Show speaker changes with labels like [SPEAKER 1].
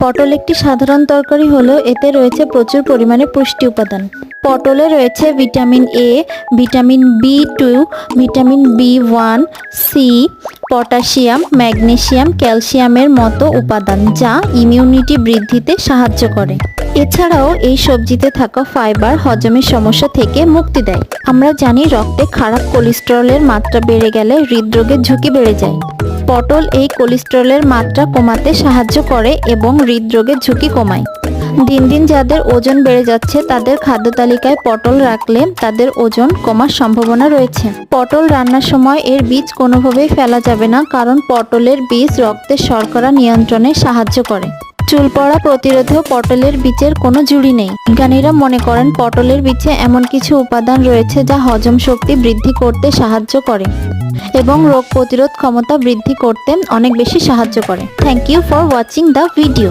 [SPEAKER 1] পটল একটি সাধারণ তরকারি হলেও এতে রয়েছে প্রচুর পরিমাণে পুষ্টি উপাদান। পটলে রয়েছে vitamin A, vitamin B two, vitamin B one, C, potassium, magnesium, ক্যালসিয়ামের মতো উপাদান যা ইমিউনিটি বৃদ্ধিতে সাহায্য করে। এছাড়াও এই সবজিতে থাকা ফাইবার হজমের সমস্যা থেকে মুক্তি দেয়। আমরা জানি রক্তে খারাপ কোলেস্টেরলের মাত্রা বেড়ে গেলে হৃদরোগের ঝুঁকি বেড়ে যায়। পটল এই কোলেস্টেরলের মাত্রা কমাতে সাহায্য করে এবং হৃদরোগের ঝুঁকি কমায়। দিন দিন যাদের ওজন বেড়ে যাচ্ছে তাদের খাদ্য তালিকায় পটল রাখলে তাদের ওজন কমার সম্ভাবনা রয়েছে। পটল রান্নার সময় এর বীজ কোনোভাবেই ফেলা যাবে না, কারণ পটলের বীজ রক্তের শর্করা নিয়ন্ত্রণে সাহায্য করে। চুল পড়া প্রতিরোধেও পটলের বীজের কোনো জুড়ি নেই। বিজ্ঞানীরা মনে করেন পটলের বীজে এমন কিছু উপাদান রয়েছে যা হজম শক্তি বৃদ্ধি করতে সাহায্য করে এবং রোগ প্রতিরোধ ক্ষমতা বৃদ্ধি করতে অনেক বেশি সাহায্য করে। Thank you for watching the video.